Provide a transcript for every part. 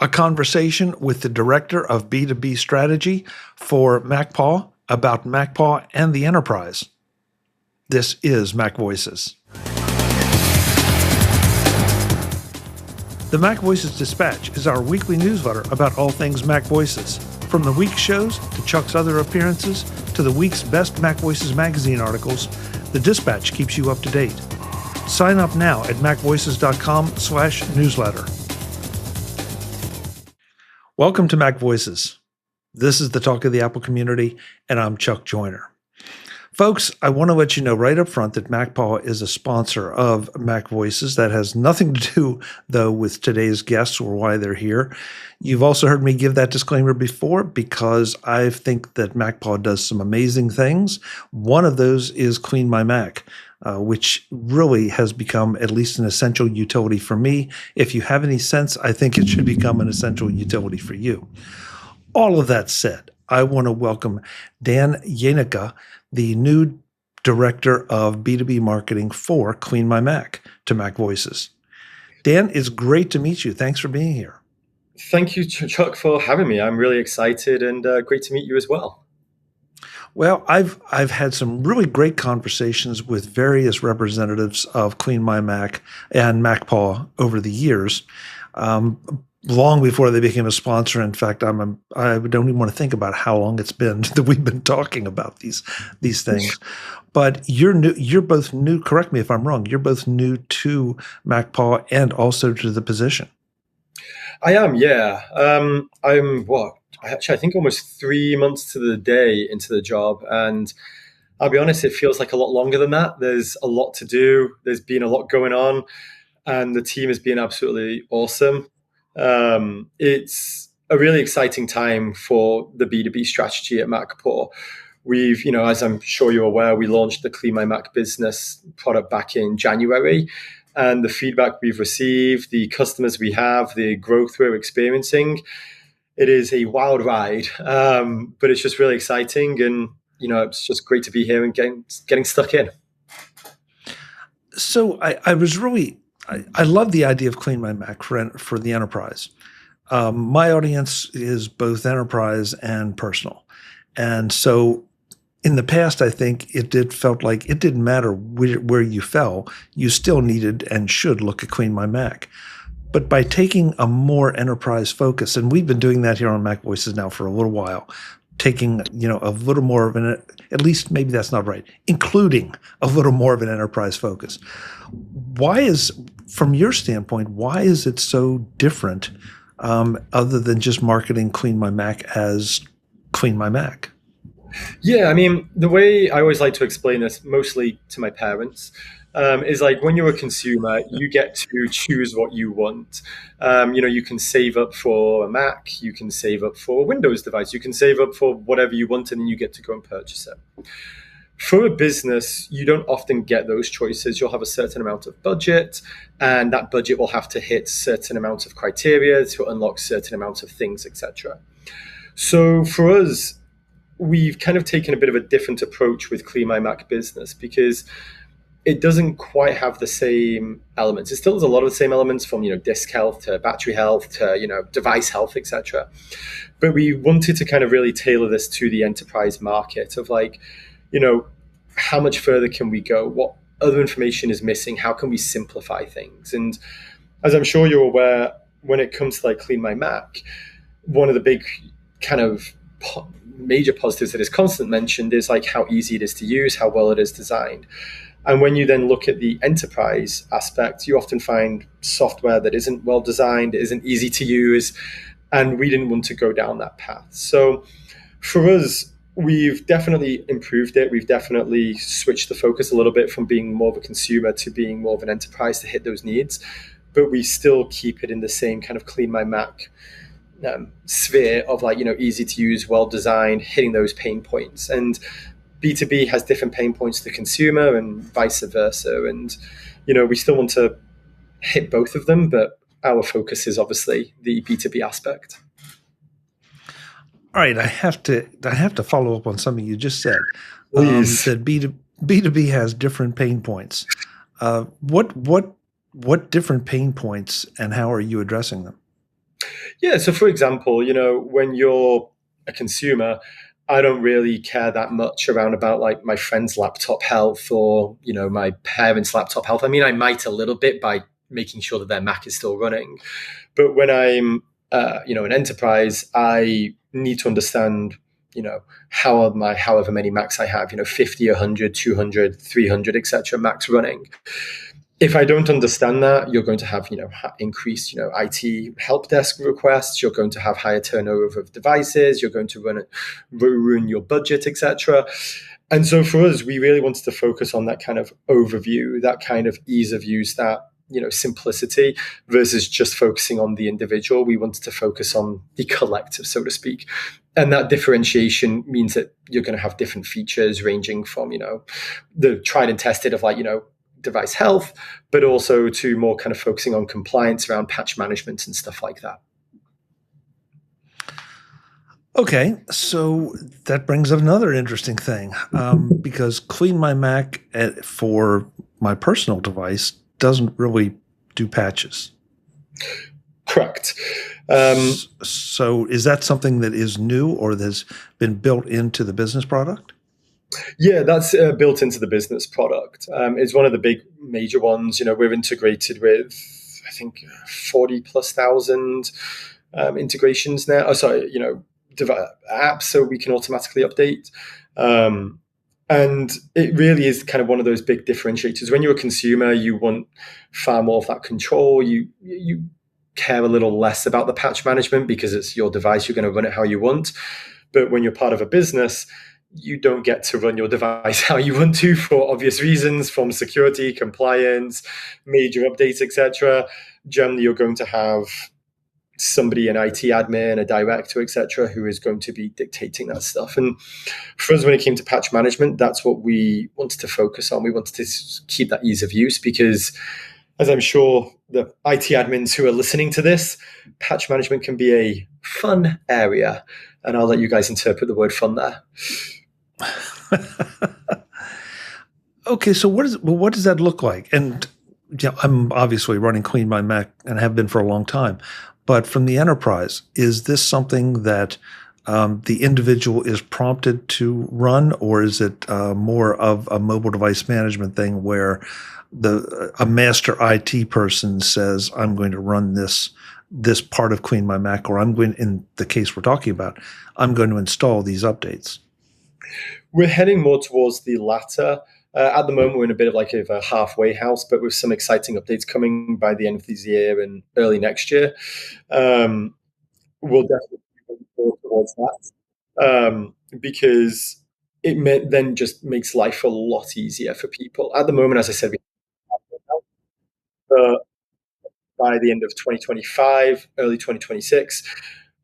a conversation with the director of B2B Strategy for MacPaw about MacPaw and the enterprise. This is MacVoices. The MacVoices Dispatch is our weekly newsletter about all things MacVoices, from the week's shows to Chuck's other appearances to the week's best MacVoices magazine articles. The Dispatch keeps you up to date. Sign up now at macvoices.com/newsletter. Welcome to MacVoices. This is the talk of the Apple community, and I'm Chuck Joyner. Folks, I want to let you know right up front that MacPaw is a sponsor of MacVoices. That has nothing to do, though, with today's guests or why they're here. You've also heard me give that disclaimer before because I think that MacPaw does some amazing things. One of those is CleanMyMac, which really has become at least an essential utility for me. If you have any sense, I think it should become an essential utility for you. All of that said, I want to welcome Dan Jaenicke, the new director of B2B marketing for CleanMyMac, to MacVoices. Dan, it's great to meet you. Thanks for being here. Thank you, Chuck, for having me. I'm really excited and great to meet you as well. Well, I've had some really great conversations with various representatives of CleanMyMac and MacPaw over the years. Long before they became a sponsor. In fact, I don't even want to think about how long it's been that we've been talking about these things. But you're new. You're both new. Correct me if I'm wrong. You're both new to MacPaw and also to the position. I am. Yeah. I think almost 3 months to the day into the job, and I'll be honest, it feels like a lot longer than that. There's a lot to do. There's been a lot going on, and the team has been absolutely awesome. It's a really exciting time for the B2B strategy at MacPaw. We've, as I'm sure you're aware, we launched the CleanMyMac business product back in January, and the feedback we've received, the customers we have, the growth we're experiencing, it is a wild ride, but it's just really exciting, and it's just great to be here and getting stuck in. So I love the idea of CleanMyMac for the enterprise. My audience is both enterprise and personal. And so in the past, I think felt like it didn't matter where you fell, you still needed and should look at CleanMyMac. But by taking a more enterprise focus, and we've been doing that here on MacVoices now for a little while, taking, a little more of at least maybe that's not right, including a little more of an enterprise focus. From your standpoint, why is it so different other than just marketing CleanMyMac as CleanMyMac? Yeah, I mean, the way I always like to explain this, mostly to my parents, is like when you're a consumer, you get to choose what you want. You can save up for a Mac, you can save up for a Windows device, you can save up for whatever you want, and then you get to go and purchase it. For a business, you don't often get those choices. You'll have a certain amount of budget, and that budget will have to hit certain amounts of criteria to unlock certain amounts of things, etc. So for us, we've kind of taken a bit of a different approach with CleanMyMac business because it doesn't quite have the same elements. It still has a lot of the same elements from, disk health to battery health to, device health, etc. But we wanted to kind of really tailor this to the enterprise market of like, how much further can we go? What other information is missing? How can we simplify things? And as I'm sure you're aware, when it comes to like CleanMyMac, one of the big kind of major positives that is constantly mentioned is like how easy it is to use, how well it is designed. And when you then look at the enterprise aspect, you often find software that isn't well designed, isn't easy to use, and we didn't want to go down that path. So for us, we've definitely improved it. We've definitely switched the focus a little bit from being more of a consumer to being more of an enterprise to hit those needs. But we still keep it in the same kind of CleanMyMac sphere of like, easy to use, well designed, hitting those pain points. And B2B has different pain points to the consumer and vice versa. And, we still want to hit both of them, but our focus is obviously the B2B aspect. All right, I have to follow up on something you just said. Please. That B2B has different pain points. What different pain points and how are you addressing them? Yeah. So, for example, when you're a consumer, I don't really care that much around about like my friend's laptop health or my parents' laptop health. I mean, I might a little bit by making sure that their Mac is still running, but when I'm an enterprise, I need to understand how are my however many Macs I have, 50, 100, 200, 300, etc. Macs running. If I don't understand that, you're going to have, increased, IT help desk requests. You're going to have higher turnover of devices. You're going to ruin your budget, etc. And so for us, we really wanted to focus on that kind of overview, that kind of ease of use, that simplicity versus just focusing on the individual. We wanted to focus on the collective, so to speak. And that differentiation means that you're going to have different features ranging from, the tried and tested of like, device health, but also to more kind of focusing on compliance around patch management and stuff like that. Okay, so that brings up another interesting thing, because CleanMyMac for my personal device doesn't really do patches. Correct. So is that something that is new or has been built into the business product? Yeah, that's built into the business product. It's one of the big major ones. We're integrated with, I think, 40 plus thousand integrations now. Oh, sorry, apps, so we can automatically update. And it really is kind of one of those big differentiators. When you're a consumer, you want far more of that control. You care a little less about the patch management because it's your device. You're going to run it how you want. But when you're part of a business, you don't get to run your device how you want to for obvious reasons, from security, compliance, major updates, etc. Generally, you're going to have somebody, an IT admin, a director, etc., who is going to be dictating that stuff. And for us, when it came to patch management, that's what we wanted to focus on. We wanted to keep that ease of use because, as I'm sure the IT admins who are listening to this, patch management can be a fun area. And I'll let you guys interpret the word fun there. Okay, so what does that look like? And I'm obviously running CleanMyMac and have been for a long time. But from the enterprise, is this something that the individual is prompted to run, or is it more of a mobile device management thing where a master IT person says, I'm going to run this part of CleanMyMac, or I'm going, in the case we're talking about, I'm going to install these updates? We're heading more towards the latter. At the moment, we're in a bit of like a halfway house, but with some exciting updates coming by the end of this year and early next year. We'll definitely go towards that because it then just makes life a lot easier for people. At the moment, as I said, by the end of 2025, early 2026,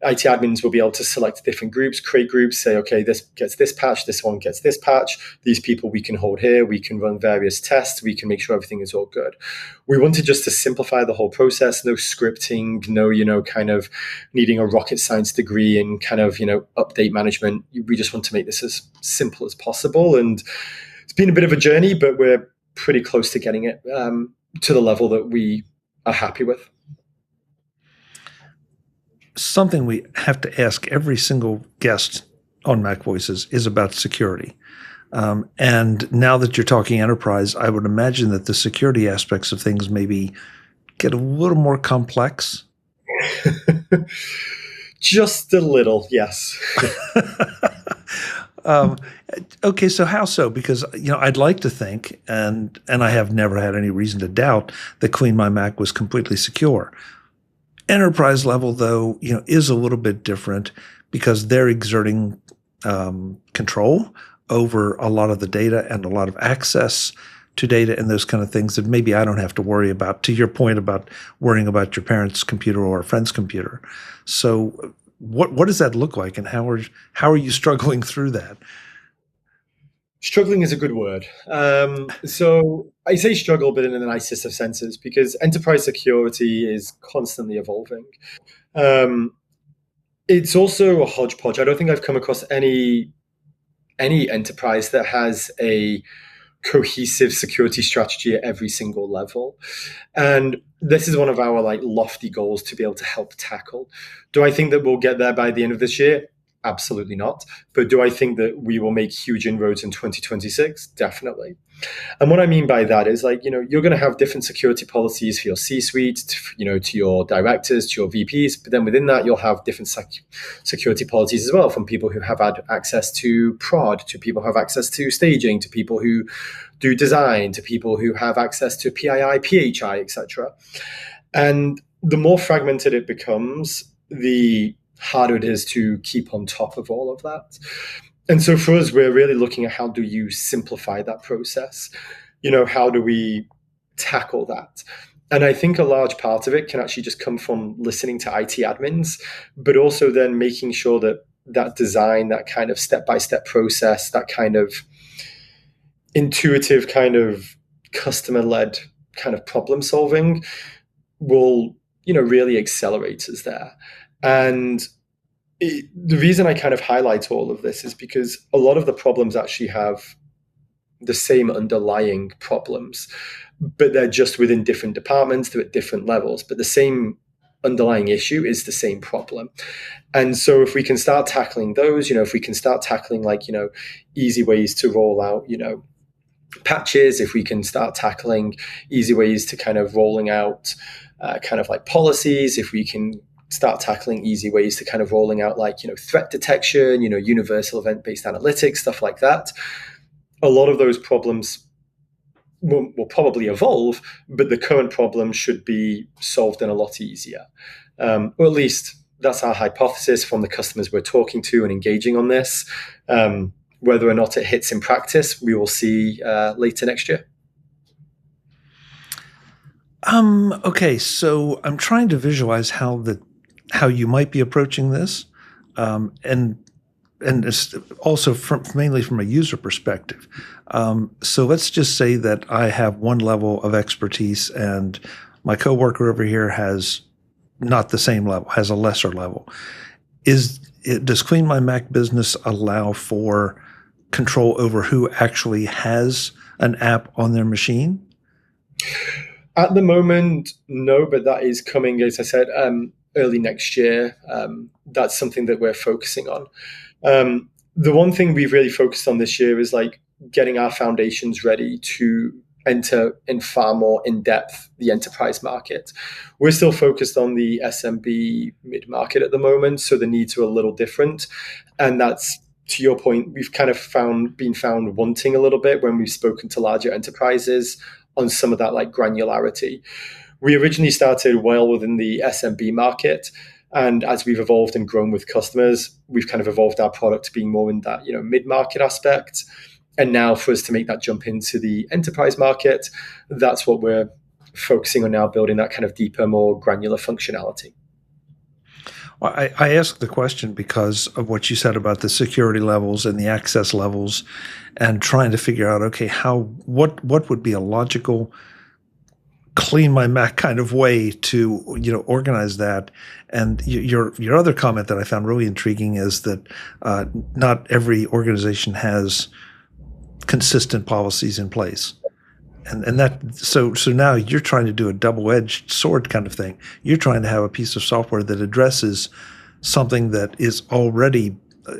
IT admins will be able to select different groups, create groups, say, okay, this gets this patch, this one gets this patch. These people we can hold here. We can run various tests. We can make sure everything is all good. We wanted just to simplify the whole process. No scripting, no, kind of needing a rocket science degree and kind of, update management. We just want to make this as simple as possible. And it's been a bit of a journey, but we're pretty close to getting it to the level that we are happy with. Something we have to ask every single guest on MacVoices is about security. And now that you're talking enterprise, I would imagine that the security aspects of things maybe get a little more complex. Just a little, yes. Okay, so how so? Because I'd like to think, and I have never had any reason to doubt, that CleanMyMac was completely secure. Enterprise level, though, is a little bit different because they're exerting control over a lot of the data and a lot of access to data and those kind of things that maybe I don't have to worry about, to your point about worrying about your parents' computer or a friend's computer. So what does that look like, and how are you struggling through that? Struggling is a good word. So I say struggle, but in the nicest of senses, because enterprise security is constantly evolving. It's also a hodgepodge. I don't think I've come across any enterprise that has a cohesive security strategy at every single level. And this is one of our like lofty goals to be able to help tackle. Do I think that we'll get there by the end of this year? Absolutely not. But do I think that we will make huge inroads in 2026? Definitely. And what I mean by that is like, you're going to have different security policies for your C-suite, to your directors, to your VPs. But then within that, you'll have different security policies as well, from people who have had access to prod, to people who have access to staging, to people who do design, to people who have access to PII, PHI, etc. And the more fragmented it becomes, the harder it is to keep on top of all of that. And so for us, we're really looking at how do you simplify that process? How do we tackle that? And I think a large part of it can actually just come from listening to IT admins, but also then making sure that that design, that kind of step-by-step process, that kind of intuitive kind of customer-led kind of problem solving will, really accelerate us there. And the reason I kind of highlight all of this is because a lot of the problems actually have the same underlying problems, but they're just within different departments, they're at different levels, but the same underlying issue is the same problem. And so if we can start tackling those, if we can start tackling like, easy ways to roll out, patches, if we can start tackling easy ways to kind of rolling out kind of like policies, if we can start tackling easy ways to kind of rolling out like, threat detection, universal event-based analytics, stuff like that. A lot of those problems will probably evolve, but the current problem should be solved in a lot easier. Or at least that's our hypothesis from the customers we're talking to and engaging on this. Whether or not it hits in practice, we will see later next year. Okay, so I'm trying to visualize how you might be approaching this, and it's also mainly from a user perspective. So let's just say that I have one level of expertise, and my coworker over here has not the same level, has a lesser level. Does CleanMyMac business allow for control over who actually has an app on their machine? At the moment, no, but that is coming, as I said, early next year. That's something that we're focusing on. The one thing we've really focused on this year is like getting our foundations ready to enter in far more in depth the enterprise market. We're still focused on the SMB mid-market at the moment, so the needs are a little different. And that's, to your point, we've kind of been found wanting a little bit when we've spoken to larger enterprises on some of that like granularity. We originally started well within the SMB market. And as we've evolved and grown with customers, we've kind of evolved our product to being more in that, mid-market aspect. And now for us to make that jump into the enterprise market, that's what we're focusing on now, building that kind of deeper, more granular functionality. Well, I asked the question because of what you said about the security levels and the access levels, and trying to figure out, okay, what would be a logical CleanMyMac kind of way to organize that. And your other comment that I found really intriguing is that not every organization has consistent policies in place. And that so now you're trying to do a double-edged sword kind of thing. You're trying to have a piece of software that addresses something that is already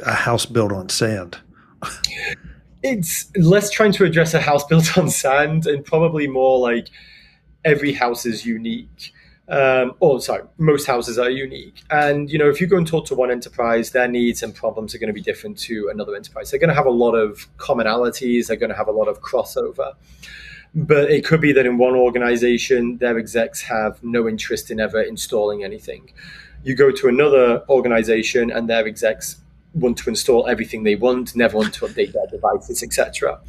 a house built on sand. It's less trying to address a house built on sand and probably more like every house is unique. Most houses are unique. And, if you go and talk to one enterprise, their needs and problems are going to be different to another enterprise. They're going to have a lot of commonalities. They're going to have a lot of crossover. But it could be that in one organization, their execs have no interest in ever installing anything. You go to another organization and their execs want to install everything they want, never want to update their devices, etc.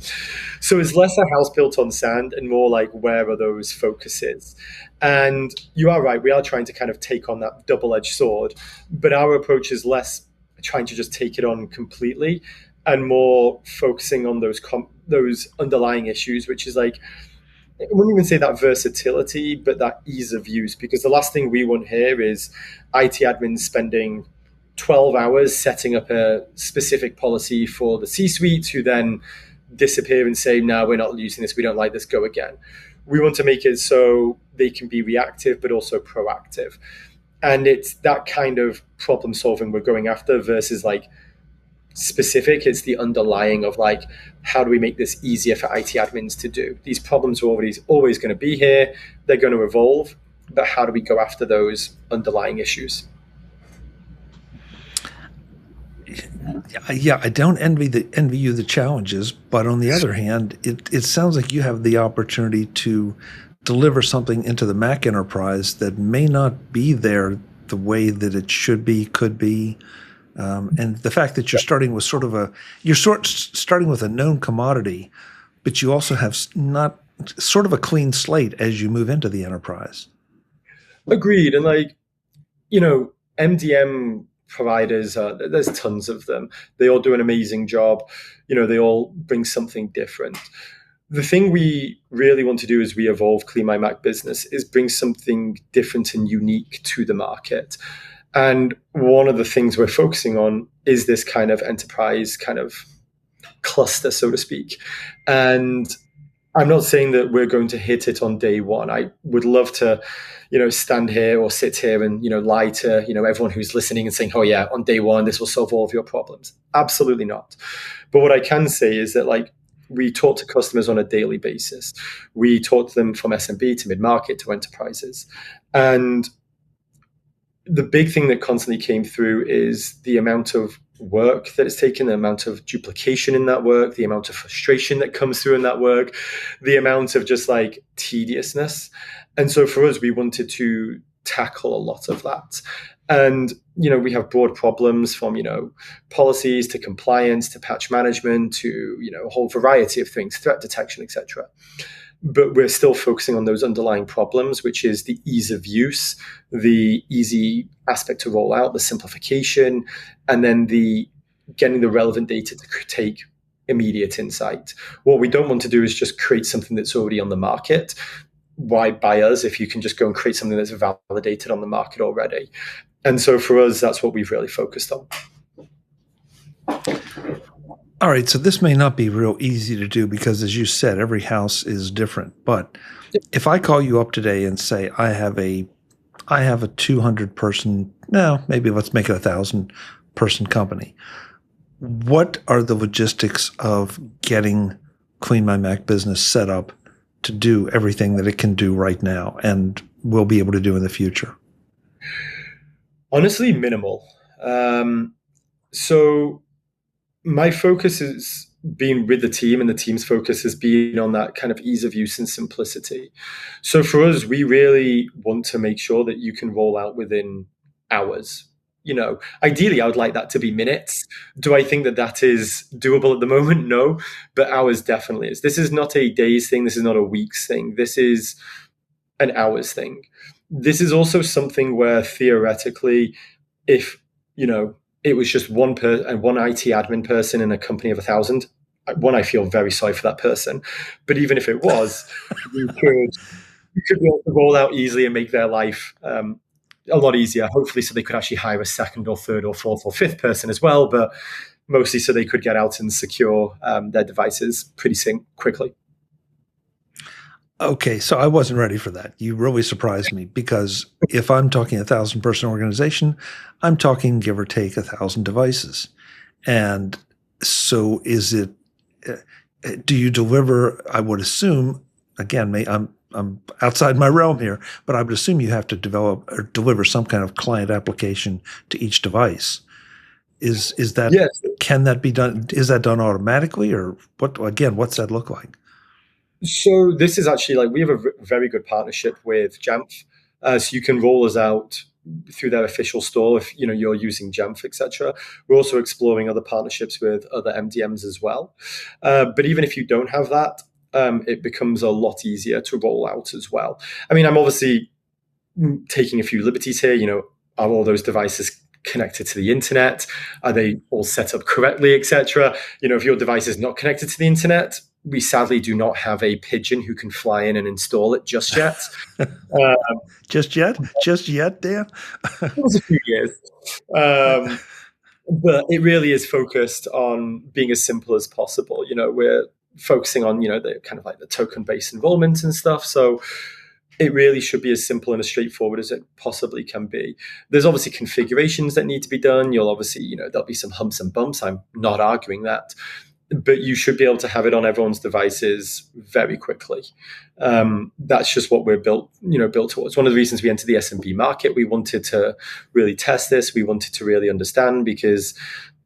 So it's less a house built on sand and more like, where are those focuses? And you are right, we are trying to kind of take on that double-edged sword, but our approach is less trying to just take it on completely and more focusing on those underlying issues, which is like, I wouldn't even say that versatility, but that ease of use. Because the last thing we want here is IT admins spending 12 hours setting up a specific policy for the C-suite, who then disappear and say, no, we're not using this, we don't like this, go again. We want to make it so they can be reactive but also proactive. And it's that kind of problem solving we're going after versus like specific. It's the underlying of like, how do we make this easier for IT admins to do? These problems are always going to be here. They're going to evolve, but how do we go after those underlying issues? Yeah, I don't envy you the challenges, but on the other hand, it sounds like you have the opportunity to deliver something into the Mac enterprise that may not be there the way that it should be, could be. And the fact that you're starting with starting with a known commodity, but you also have not sort of a clean slate as you move into the enterprise. Agreed. And like, you know, MDM providers, there's tons of them. They all do an amazing job. You know, they all bring something different. The thing we really want to do as we evolve CleanMyMac business is bring something different and unique to the market. And one of the things we're focusing on is this kind of enterprise kind of cluster, so to speak. And I'm not saying that we're going to hit it on day one. I would love to, you know, stand here or sit here and, you know, lie to, you know, everyone who's listening and saying, oh yeah, on day one, this will solve all of your problems. Absolutely not. But what I can say is that, like, we talk to customers on a daily basis. We talk to them from SMB to mid-market to enterprises. And the big thing that constantly came through is the amount of work that it's taken, the amount of duplication in that work, the amount of frustration that comes through in that work, the amount of just like tediousness. And so for us, we wanted to tackle a lot of that. And, you know, we have broad problems from, you know, policies to compliance to patch management to, you know, a whole variety of things, threat detection, etc. But we're still focusing on those underlying problems, which is the ease of use, the easy aspect to roll out, the simplification, and then the getting the relevant data to take immediate insight. What we don't want to do is just create something that's already on the market. Why buy us if you can just go and create something that's validated on the market already? And so for us, that's what we've really focused on. All right, so this may not be real easy to do because, as you said, every house is different. But if I call you up today and say I have a 200-person, no, maybe let's make it 1,000-person company, what are the logistics of getting CleanMyMac business set up to do everything that it can do right now and will be able to do in the future? Honestly, minimal. So my focus has been with the team, and the team's focus has been on that kind of ease of use and simplicity. So for us, we really want to make sure that you can roll out within hours. You know, ideally, I would like that to be minutes. Do I think that that is doable at the moment? No, but hours definitely is. This is not a days thing. This is not a weeks thing. This is an hours thing. This is also something where theoretically, if, you know, it was just one IT admin person in a company of 1,000, one, I feel very sorry for that person. But even if it was, you could be able to roll out easily and make their life a lot easier, hopefully, so they could actually hire a second or third or fourth or fifth person as well, but mostly so they could get out and secure their devices pretty quickly. Okay, so I wasn't ready for that. You really surprised me, because if I'm talking 1,000-person organization, I'm talking give or take 1,000 devices. And so is it, do you deliver, I would assume, again, I'm outside my realm here, but I would assume you have to develop or deliver some kind of client application to each device. Is that, yes. Can that be done? Is that done automatically, or what's that look like? So this is actually, like, we have a very good partnership with Jamf. So you can roll us out through their official store if, you know, you're using Jamf, etc. We're also exploring other partnerships with other MDMs as well. But even if you don't have that, it becomes a lot easier to roll out as well. I mean, I'm obviously taking a few liberties here. You know, are all those devices connected to the internet? Are they all set up correctly, etc.? You know, if your device is not connected to the internet, we sadly do not have a pigeon who can fly in and install it just yet. Just yet, Dan? It was a few years. But it really is focused on being as simple as possible. You know, we're focusing on, the kind of like the token-based enrollment and stuff. So it really should be as simple and as straightforward as it possibly can be. There's obviously configurations that need to be done. You'll obviously, there'll be some humps and bumps. I'm not arguing that. But you should be able to have it on everyone's devices very quickly. That's just what we're built towards. One of the reasons we entered the SMB market, we wanted to really test this. We wanted to really understand, because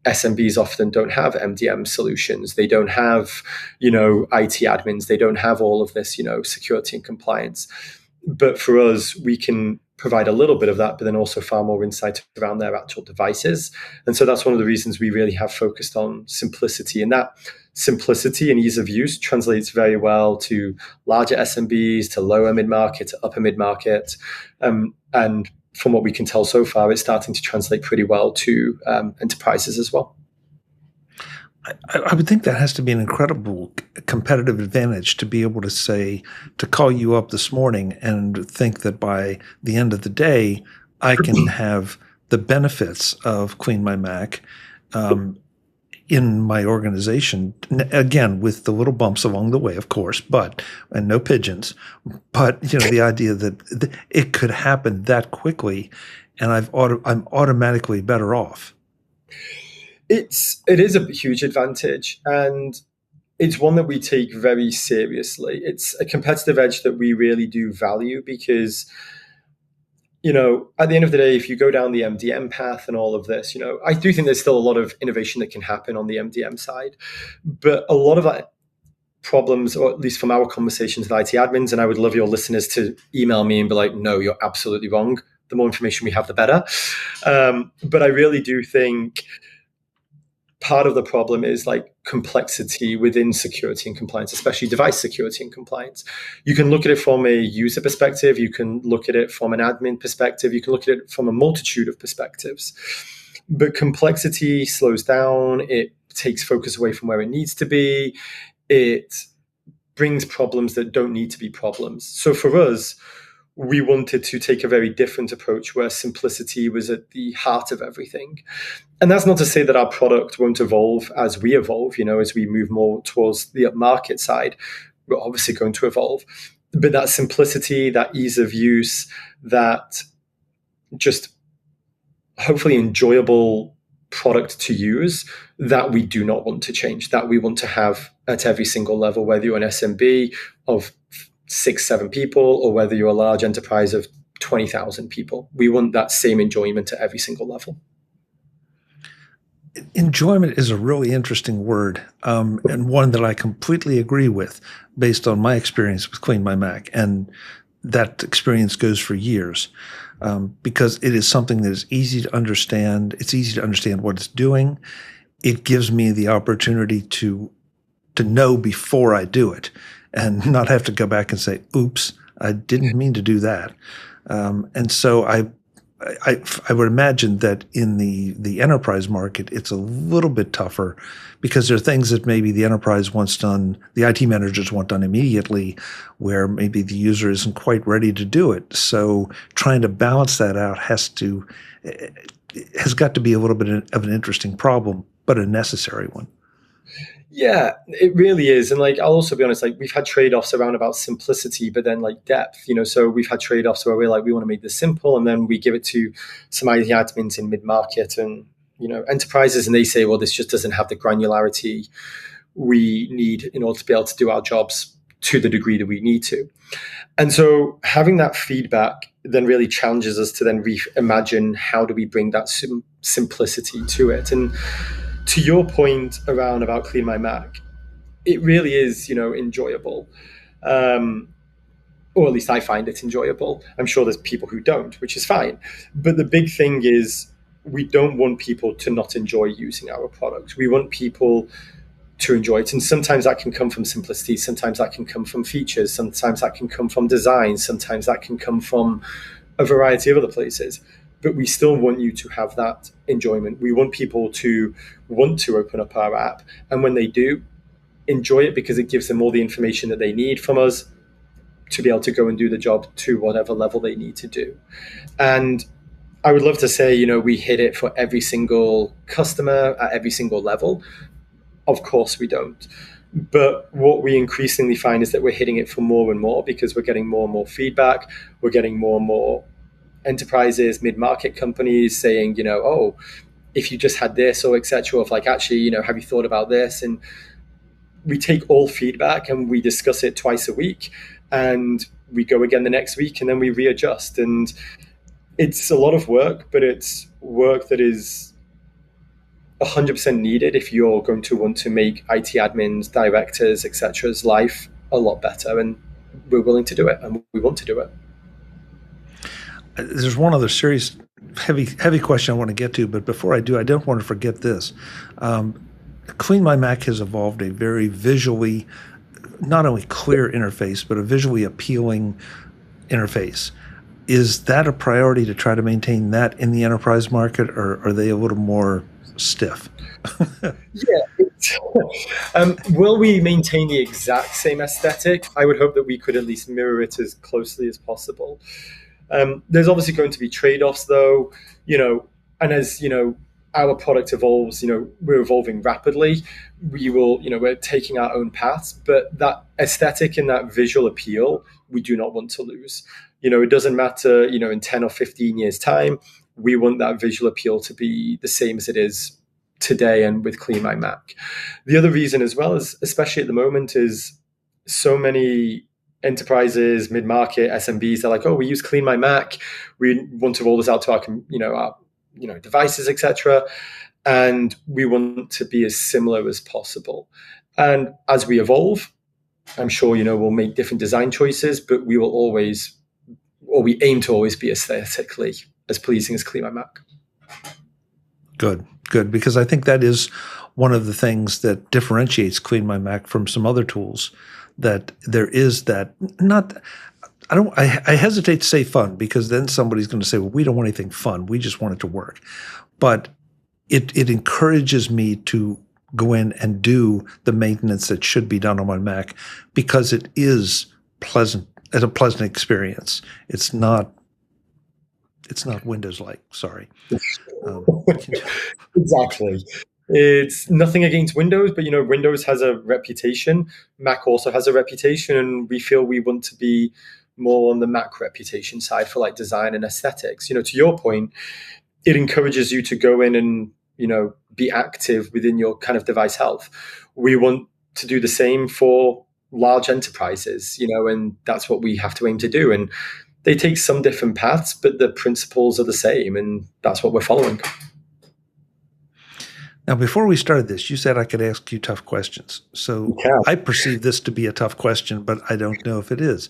SMBs often don't have MDM solutions. They don't have, IT admins. They don't have all of this, security and compliance. But for us, we can provide a little bit of that, but then also far more insight around their actual devices. And so that's one of the reasons we really have focused on simplicity. And that simplicity and ease of use translates very well to larger SMBs, to lower mid-market, to upper mid-market. And from what we can tell so far, it's starting to translate pretty well to enterprises as well. I would think that has to be an incredible competitive advantage to be able to say, to call you up this morning and think that by the end of the day, I can have the benefits of CleanMyMac in my organization. Again, with the little bumps along the way, of course, and no pigeons. But the idea that it could happen that quickly, and I'm automatically better off. It is a huge advantage, and it's one that we take very seriously. It's a competitive edge that we really do value, because, at the end of the day, if you go down the MDM path and all of this, I do think there's still a lot of innovation that can happen on the MDM side. But a lot of that problems, or at least from our conversations with IT admins, and I would love your listeners to email me and be like, no, you're absolutely wrong. The more information we have, the better. But I really do think part of the problem is like complexity within security and compliance, especially device security and compliance. You can look at it from a user perspective. You can look at it from an admin perspective. You can look at it from a multitude of perspectives. But complexity slows down. It takes focus away from where it needs to be. It brings problems that don't need to be problems. So for us, we wanted to take a very different approach where simplicity was at the heart of everything. And that's not to say that our product won't evolve as we evolve, as we move more towards the upmarket side. We're obviously going to evolve. But that simplicity, that ease of use, that just hopefully enjoyable product to use, that we do not want to change, that we want to have at every single level, whether you're an SMB of 6-7 people or whether you're a large enterprise of 20,000 people. We want that same enjoyment at every single level. Enjoyment is a really interesting word, and one that I completely agree with based on my experience with CleanMyMac. And that experience goes for years, because it is something that is easy to understand. It's easy to understand what it's doing. It gives me the opportunity to know before I do it, and not have to go back and say, oops, I didn't mean to do that. And so I would imagine that in the enterprise market, it's a little bit tougher, because there are things that maybe the enterprise wants done, the IT managers want done immediately, where maybe the user isn't quite ready to do it. So trying to balance that out has got to be a little bit of an interesting problem, but a necessary one. Yeah, it really is. And I'll also be honest, we've had trade-offs around about simplicity, but then depth, so we've had trade-offs where we're we want to make this simple, and then we give it to some IT admins in mid-market and, enterprises, and they say, well, this just doesn't have the granularity we need in order to be able to do our jobs to the degree that we need to. And so having that feedback then really challenges us to then reimagine how do we bring that simplicity to it. And to your point around about CleanMyMac, it really is, enjoyable. Or at least I find it enjoyable. I'm sure there's people who don't, which is fine. But the big thing is we don't want people to not enjoy using our product. We want people to enjoy it. And sometimes that can come from simplicity. Sometimes that can come from features. Sometimes that can come from design. Sometimes that can come from a variety of other places. But we still want you to have that enjoyment. We want people to want to open up our app. And when they do, enjoy it, because it gives them all the information that they need from us to be able to go and do the job to whatever level they need to do. And I would love to say, we hit it for every single customer at every single level. Of course we don't. But what we increasingly find is that we're hitting it for more and more because we're getting more and more feedback. We're getting more and more enterprises, mid-market companies saying, oh, if you just had this or etc. Of like, actually, have you thought about this? And we take all feedback and we discuss it twice a week, and we go again the next week, and then we readjust. And it's a lot of work, but it's work that is 100% needed if you're going to want to make IT admins, directors, etc's life a lot better. And we're willing to do it, and we want to do it. There's one other serious, heavy question I want to get to, but before I do, I don't want to forget this. CleanMyMac has evolved a very visually, not only clear interface, but a visually appealing interface. Is that a priority to try to maintain that in the enterprise market, or are they a little more stiff? Will we maintain the exact same aesthetic? I would hope that we could at least mirror it as closely as possible. There's obviously going to be trade-offs, though, and as our product evolves, we're evolving rapidly. We're taking our own paths, but that aesthetic and that visual appeal, we do not want to lose. It doesn't matter, in 10 or 15 years' time, we want that visual appeal to be the same as it is today and with CleanMyMac. The other reason as well, is especially at the moment, is so many enterprises, mid-market, SMBs, they're like, oh, we use CleanMyMac. We want to roll this out to our devices, etc. And we want to be as similar as possible. And as we evolve, I'm sure, we'll make different design choices, but we will always, or we aim to always be aesthetically as pleasing as CleanMyMac. Good, because I think that is one of the things that differentiates CleanMyMac from some other tools, that there is that I hesitate to say fun, because then somebody's going to say, well, we don't want anything fun. We just want it to work. But it encourages me to go in and do the maintenance that should be done on my Mac, because it is pleasant. It's a pleasant experience. It's not Windows-like. Sorry. Exactly. It's nothing against Windows, but Windows has a reputation. Mac also has a reputation, and we feel we want to be more on the Mac reputation side for like design and aesthetics. To your point, it encourages you to go in and be active within your kind of device health. We want to do the same for large enterprises, and that's what we have to aim to do. And they take some different paths, but the principles are the same, and that's what we're following. Now, before we started this, you said I could ask you tough questions. So I perceive this to be a tough question, but I don't know if it is.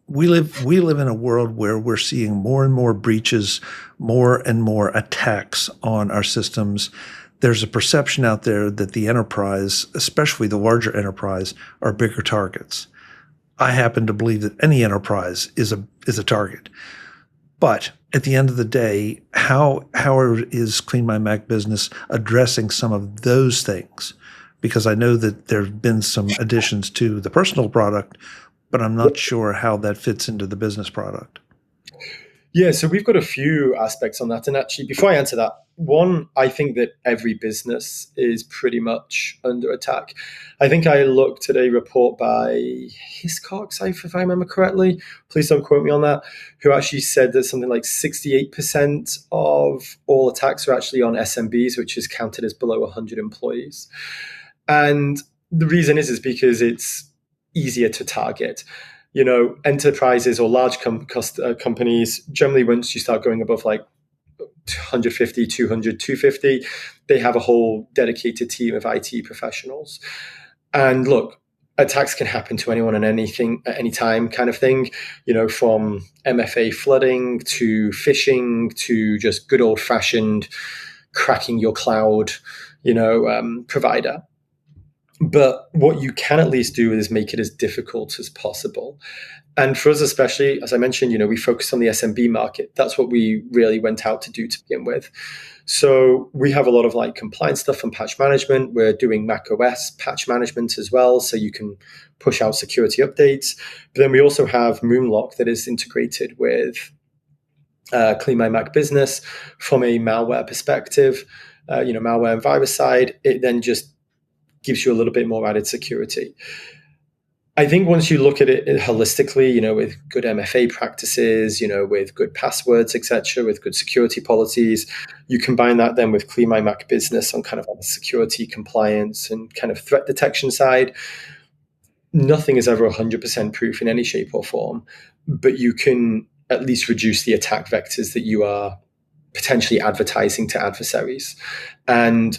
We live in a world where we're seeing more and more breaches, more and more attacks on our systems. There's a perception out there that the enterprise, especially the larger enterprise, are bigger targets. I happen to believe that any enterprise is a target. But at the end of the day, how is CleanMyMac business addressing some of those things? Because I know that there have been some additions to the personal product, but I'm not sure how that fits into the business product. Yeah, so we've got a few aspects on that. And actually, before I answer that, one, I think that every business is pretty much under attack. I think I looked at a report by Hiscox, if I remember correctly, please don't quote me on that, who actually said that something like 68% of all attacks are actually on SMBs, which is counted as below 100 employees. And the reason is because it's easier to target. Enterprises or large companies, generally once you start going above like 150, 200, 250, they have a whole dedicated team of IT professionals. And look, attacks can happen to anyone and anything at any time kind of thing, from MFA flooding to phishing to just good old fashioned cracking your cloud, provider. But what you can at least do is make it as difficult as possible. And for us, especially, as I mentioned, we focus on the SMB market. That's what we really went out to do to begin with. So we have a lot of like compliance stuff and patch management. We're doing macOS patch management as well, so you can push out security updates. But then we also have Moonlock that is integrated with CleanMyMac Business from a malware perspective, malware and virus side. It then just gives you a little bit more added security. I think once you look at it holistically, with good MFA practices, with good passwords, etc., with good security policies, you combine that then with CleanMyMac business on kind of the security compliance and kind of threat detection side. Nothing is ever 100% proof in any shape or form, but you can at least reduce the attack vectors that you are potentially advertising to adversaries. And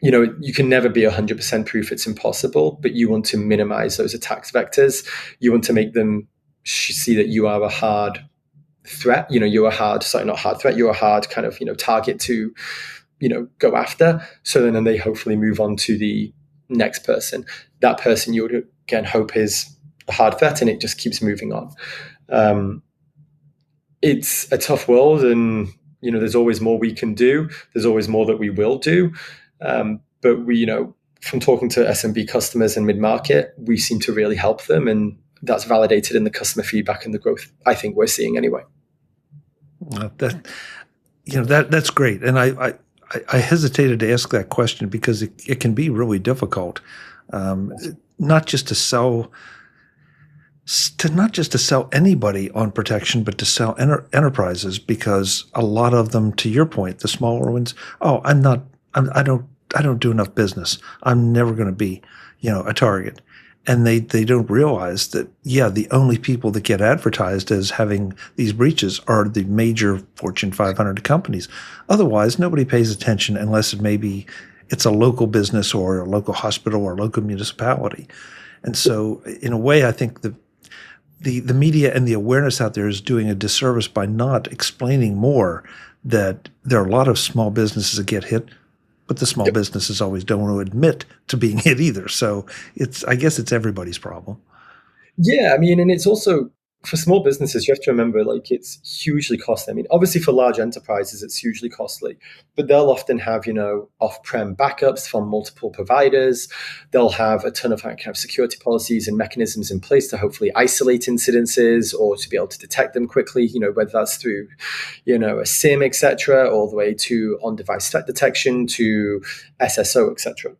you can never be 100% proof. It's impossible, but you want to minimize those attack vectors. You want to make them see that you are a hard threat. You're a hard, not hard threat. You're a hard kind of, target to, go after. So then they hopefully move on to the next person. That person you would again hope is a hard threat, and it just keeps moving on. It's a tough world, and, there's always more we can do. There's always more that we will do. But we, from talking to SMB customers and mid-market, we seem to really help them. And that's validated in the customer feedback and the growth I think we're seeing anyway. That's great. And I hesitated to ask that question because it can be really difficult, not just to sell anybody on protection, but to sell enterprises, because a lot of them, to your point, the smaller ones, I don't do enough business. I'm never going to be, a target. And they don't realize that, the only people that get advertised as having these breaches are the major Fortune 500 companies. Otherwise, nobody pays attention unless it's a local business or a local hospital or a local municipality. And so in a way, I think the media and the awareness out there is doing a disservice by not explaining more that there are a lot of small businesses that get hit, but the small businesses always don't want to admit to being hit either. So I guess it's everybody's problem. Yeah, and it's also, for small businesses, you have to remember, it's hugely costly. Obviously for large enterprises, it's hugely costly, but they'll often have, off-prem backups from multiple providers. They'll have a ton of kind of security policies and mechanisms in place to hopefully isolate incidences or to be able to detect them quickly, whether that's through, a SIM, etc., all the way to on-device threat detection to SSO, etc.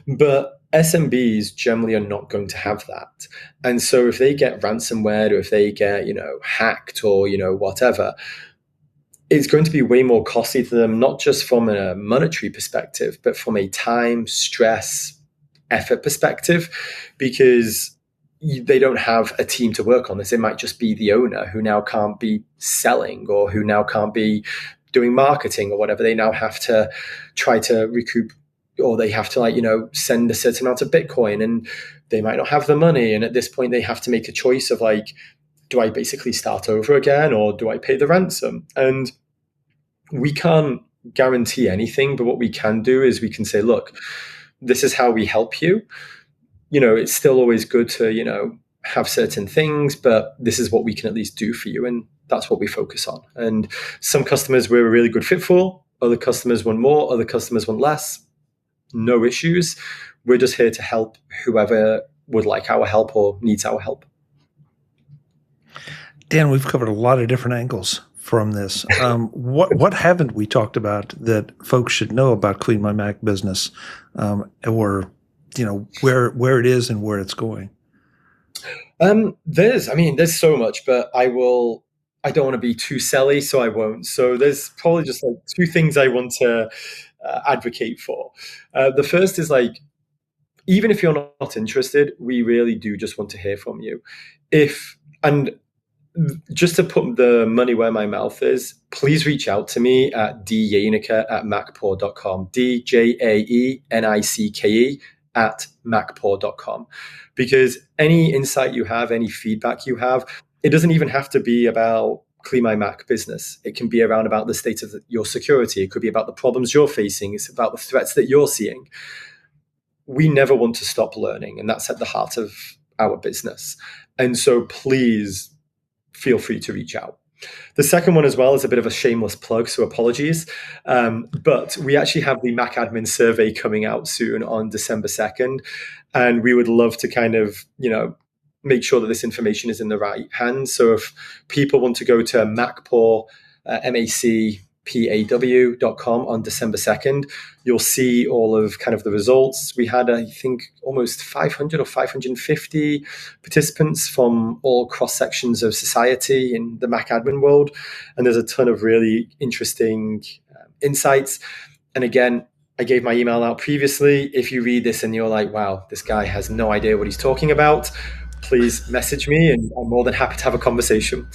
But SMBs generally are not going to have that. And so if they get ransomware or if they get, hacked or, whatever, it's going to be way more costly to them, not just from a monetary perspective, but from a time, stress, effort perspective, because they don't have a team to work on this. It might just be the owner who now can't be selling or who now can't be doing marketing or whatever. They now have to try to recoup, or they have to send a certain amount of Bitcoin, and they might not have the money. And at this point they have to make a choice of do I basically start over again or do I pay the ransom? And we can't guarantee anything, but what we can do is we can say, look, this is how we help you. It's still always good to, have certain things, but this is what we can at least do for you. And that's what we focus on. And some customers we're a really good fit for, other customers want more, other customers want less. No issues. We're just here to help whoever would like our help or needs our help. Dan, we've covered a lot of different angles from this. What haven't we talked about that folks should know about CleanMyMac business, or where it is and where it's going? There's so much, but I don't want to be too selly, so I won't. So there's probably just two things I want to advocate for. The first is even if you're not interested, we really do just want to hear from you. And just to put the money where my mouth is, please reach out to me at djaenicke@macpaw.com, DJAENICKE @macpaw.com, because any insight you have, any feedback you have, it doesn't even have to be about CleanMyMac business. It can be around about the state of your security. It could be about the problems you're facing. It's about the threats that you're seeing. We never want to stop learning, and that's at the heart of our business. And so please feel free to reach out. The second one as well is a bit of a shameless plug, so apologies. But we actually have the Mac Admin survey coming out soon on December 2nd. And we would love to kind of, make sure that this information is in the right hands. So if people want to go to MacPaw, MacPaw.com on December 2nd. You'll see all of kind of the results. We had, I think, almost 500 or 550 participants from all cross sections of society in the Mac admin world. And there's a ton of really interesting insights. And again, I gave my email out previously. If you read this and you're like, wow, this guy has no idea what he's talking about, please message me and I'm more than happy to have a conversation.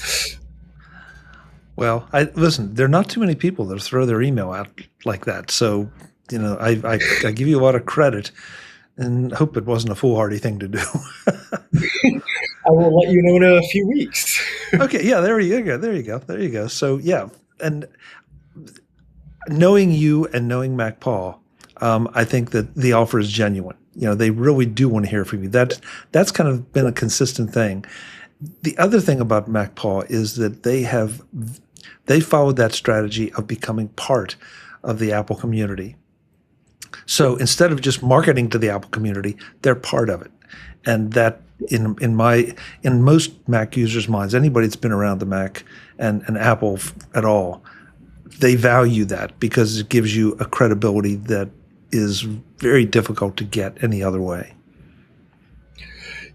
Well, listen, there are not too many people that throw their email out like that. So, I give you a lot of credit and hope it wasn't a foolhardy thing to do. I will let you know in a few weeks. Okay. Yeah, there you go. So, yeah. And knowing you and knowing MacPaw, I think that the offer is genuine. They really do want to hear from you. That's kind of been a consistent thing. The other thing about MacPaw is that they followed that strategy of becoming part of the Apple community. So instead of just marketing to the Apple community, they're part of it. And that in most Mac users' minds, anybody that's been around the Mac and Apple at all, they value that because it gives you a credibility that is very difficult to get any other way.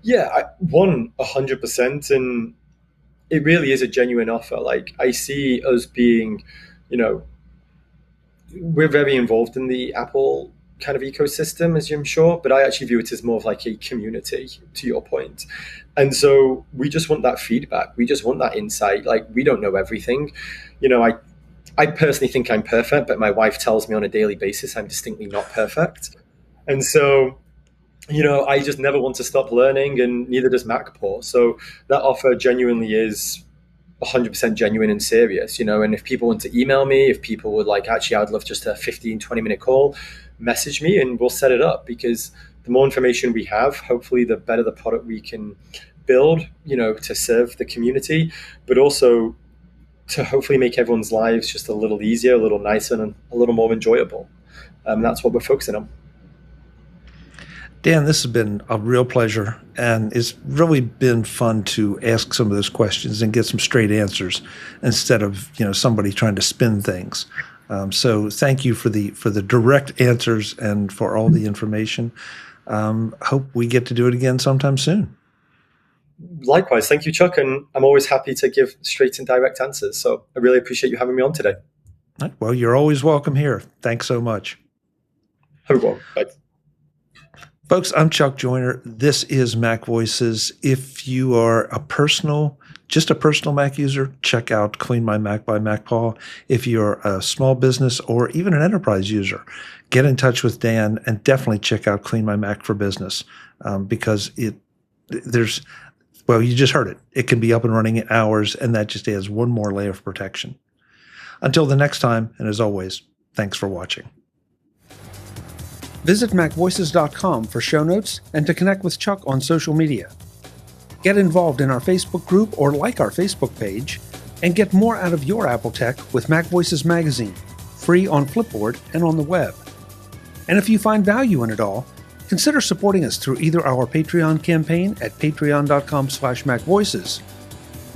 Yeah, 100%. And it really is a genuine offer. Like, I see us being, we're very involved in the Apple kind of ecosystem, as I'm sure, but I actually view it as more of like a community, to your point. And so we just want that feedback. We just want that insight. Like, we don't know everything. I personally think I'm perfect, but my wife tells me on a daily basis I'm distinctly not perfect. And so, I just never want to stop learning, and neither does MacPaw. So that offer genuinely is 100% genuine and serious, and if people want to email me, if people would like, actually, I'd love just a 15, 20-minute call, message me and we'll set it up, because the more information we have, hopefully the better the product we can build, to serve the community, but also to hopefully make everyone's lives just a little easier, a little nicer, and a little more enjoyable. That's what we're focusing on. Dan, this has been a real pleasure, and it's really been fun to ask some of those questions and get some straight answers instead of somebody trying to spin things. So thank you for the direct answers and for all the information. Hope we get to do it again sometime soon. Likewise, thank you, Chuck, and I'm always happy to give straight and direct answers. So I really appreciate you having me on today. Well, you're always welcome here. Thanks so much. Have a good one. Bye. Folks, I'm Chuck Joyner. This is MacVoices. If you are just a personal Mac user, check out CleanMyMac by MacPaw. If you're a small business or even an enterprise user, get in touch with Dan and definitely check out CleanMyMac for Business, because you just heard it. It can be up and running in hours, and that just adds one more layer of protection. Until the next time, and as always, thanks for watching. Visit MacVoices.com for show notes and to connect with Chuck on social media. Get involved in our Facebook group or like our Facebook page, and get more out of your Apple tech with MacVoices Magazine, free on Flipboard and on the web. And if you find value in it all, consider supporting us through either our Patreon campaign at patreon.com/MacVoices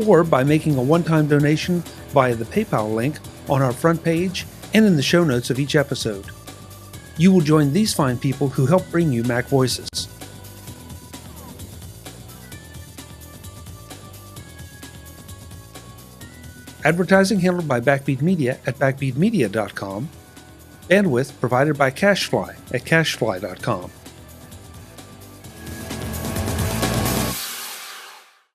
or by making a one-time donation via the PayPal link on our front page and in the show notes of each episode. You will join these fine people who help bring you MacVoices. Advertising handled by Backbeat Media at backbeatmedia.com. Bandwidth provided by CacheFly at cachefly.com.